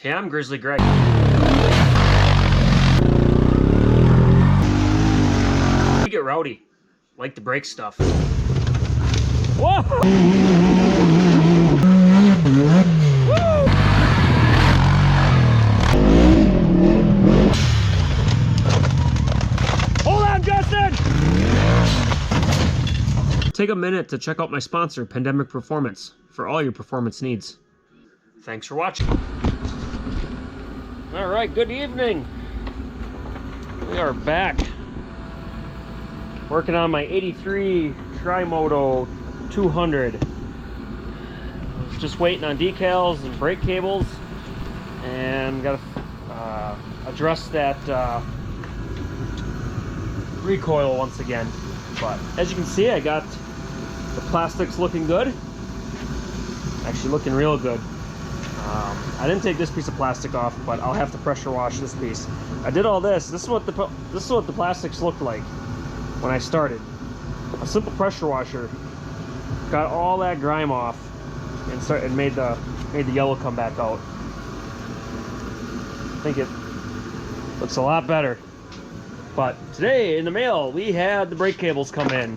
Hey, I'm Grizzly Greg. We get rowdy, like to break stuff. Whoa! Hold on, Justin! Take a minute to check out my sponsor, Pandemic Performance, for all your performance needs. Thanks for watching. All right, good evening. We are back. Working on my 83 Tri-Moto 200. Just waiting on decals and brake cables, and got to address that recoil once again. But as you can see, I got the plastics looking good. Actually looking real good. I didn't take this piece of plastic off, but I'll have to pressure wash this piece. I did all this. This is what the plastics looked like when I started. A simple pressure washer got all that grime off and made the yellow come back out. I think it looks a lot better. But today in the mail we had the brake cables come in.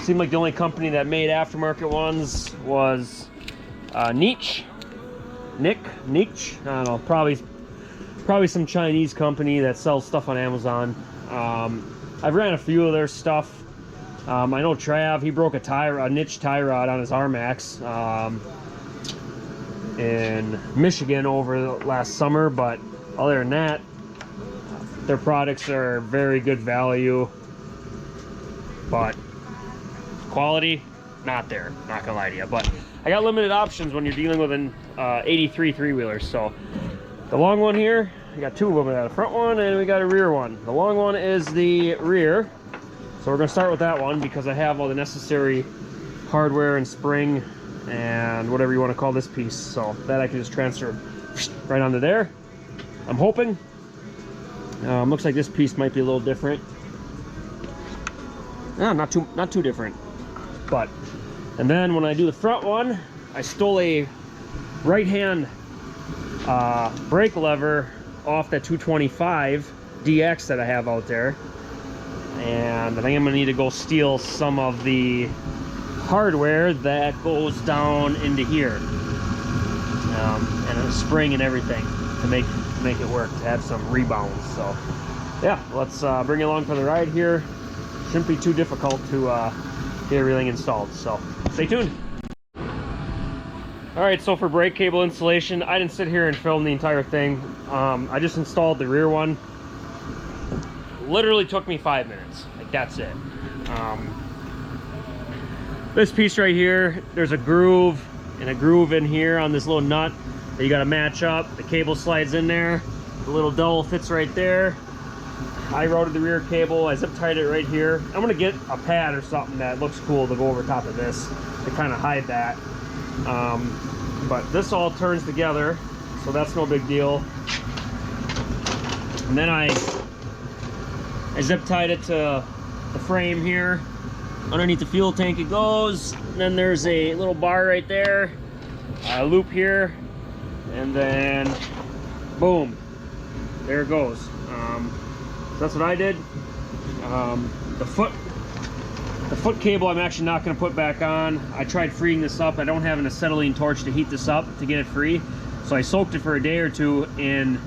Seemed like the only company that made aftermarket ones was Niche. I don't know, probably some Chinese company that sells stuff on Amazon. I've ran a few of their stuff. I know Trav, he broke a Niche tie rod on his R-Max in Michigan over the last summer, but other than that, their products are very good value, but quality, not there, not gonna lie to you. But I got limited options when you're dealing with an 83 three-wheeler. So the long one here, we got two of them. We got a front one and we got a rear one. The long one is the rear, so we're gonna start with that one because I have all the necessary hardware and spring and whatever you want to call this piece, so that I can just transfer right onto there. I'm hoping. Looks like this piece might be a little different. Not too different. But, and then when I do the front one, I stole a right-hand brake lever off that 225 DX that I have out there, and I think I'm gonna need to go steal some of the hardware that goes down into here, and a spring and everything to make it work, to have some rebounds. So yeah, let's bring you along for the ride here. Shouldn't be too difficult to get everything installed, so stay tuned. All right, so for brake cable installation, I didn't sit here and film the entire thing. I just installed the rear one. Literally took me 5 minutes, like that's it. This piece right here, there's a groove in here on this little nut that you got to match up. The cable slides in there, the little dowel fits right there. I routed the rear cable, I zip tied it right here. I'm gonna get a pad or something that looks cool to go over top of this to kind of hide that. But this all turns together, so that's no big deal. And then I zip tied it to the frame here. Underneath the fuel tank it goes. And then there's a little bar right there, a loop here, and then boom, there it goes. So that's what I did. The foot cable I'm actually not going to put back on. I tried freeing this up. I don't have an acetylene torch to heat this up to get it free, so I soaked it for a day or two in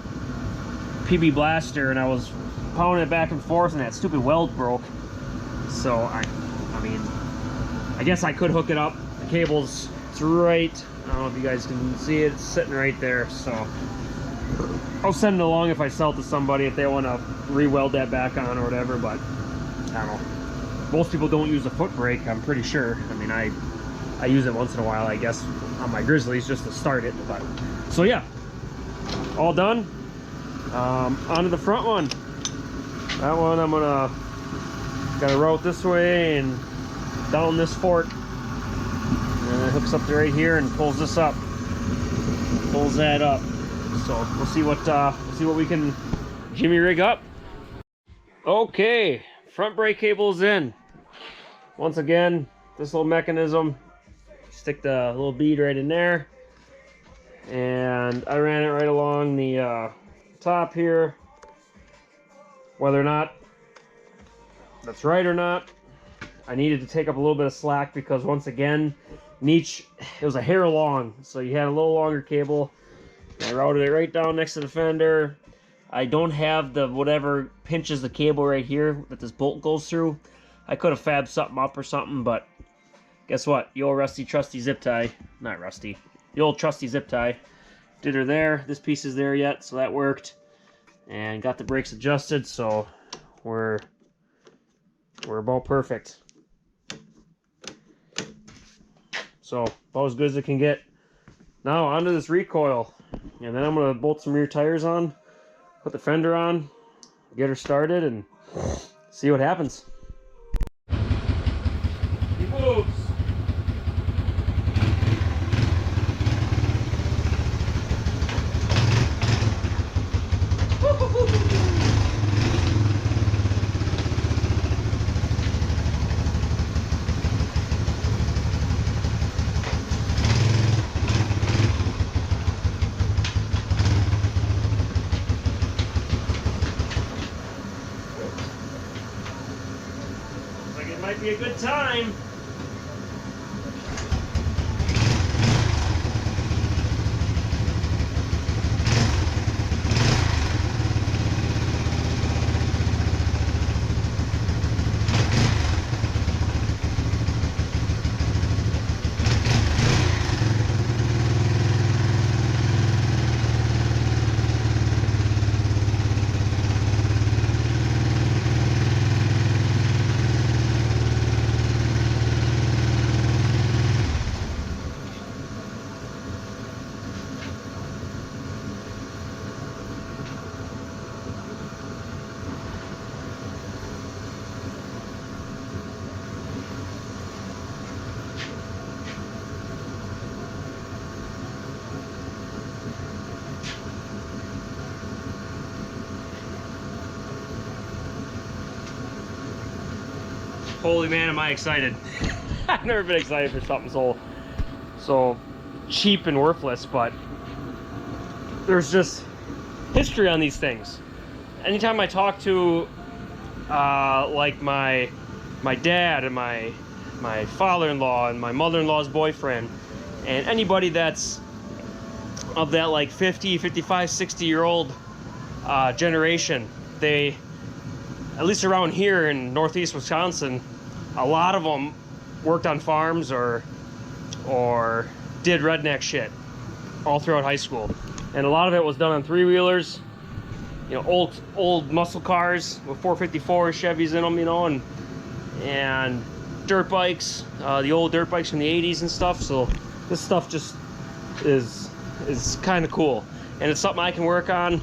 PB Blaster, and I was pounding it back and forth, and that stupid weld broke. So I mean, I guess I could hook it up. The cable's, it's right, I don't know if you guys can see it, it's sitting right there. So I'll send it along if I sell it to somebody, if they want to re-weld that back on or whatever. But I don't know, most people don't use a foot brake, I'm pretty sure. I mean, I use it once in a while, I guess, on my Grizzlies just to start it. But so yeah, all done. Onto the front one. That one I'm gotta route this way and down this fork, and it hooks up to right here and pulls this up, pulls that up. So we'll see what we can jimmy rig up. Okay, front brake cable's in. Once again, this little mechanism, stick the little bead right in there, and I ran it right along the top here. Whether or not that's right or not, I needed to take up a little bit of slack because once again, it was a hair long, so you had a little longer cable. I routed it right down next to the fender. I don't have the whatever pinches the cable right here that this bolt goes through. I could have fabbed something up or something, but guess what? The old rusty trusty zip tie, not rusty, the old trusty zip tie did her there. This piece is there yet, so that worked. And got the brakes adjusted, so we're about perfect. So about as good as it can get. Now onto this recoil, and then I'm gonna bolt some rear tires on, put the fender on, get her started, and see what happens. He moves. Like it might be a good time. Holy man, am I excited. I've never been excited for something so cheap and worthless, but there's just history on these things. Anytime I talk to like my dad and my father-in-law and my mother-in-law's boyfriend and anybody that's of that like 50, 55, 60-year-old generation, they, at least around here in northeast Wisconsin, a lot of them worked on farms or did redneck shit all throughout high school. And a lot of it was done on three-wheelers, you know, old muscle cars with 454 Chevys in them, you know, and dirt bikes, the old dirt bikes from the 80s and stuff. So this stuff just is kind of cool. And it's something I can work on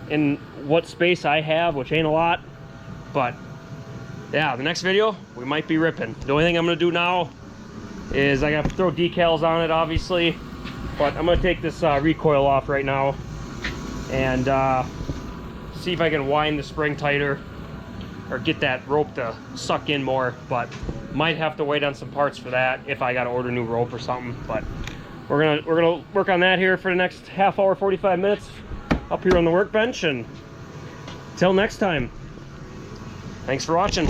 in what space I have, which ain't a lot. But yeah, the next video we might be ripping. The only thing I'm gonna do now is I gotta throw decals on it, obviously, but I'm gonna take this recoil off right now and see if I can wind the spring tighter or get that rope to suck in more. But might have to wait on some parts for that if I gotta order new rope or something. But we're gonna work on that here for the next half hour, 45 minutes up here on the workbench. And till next time, thanks for watching.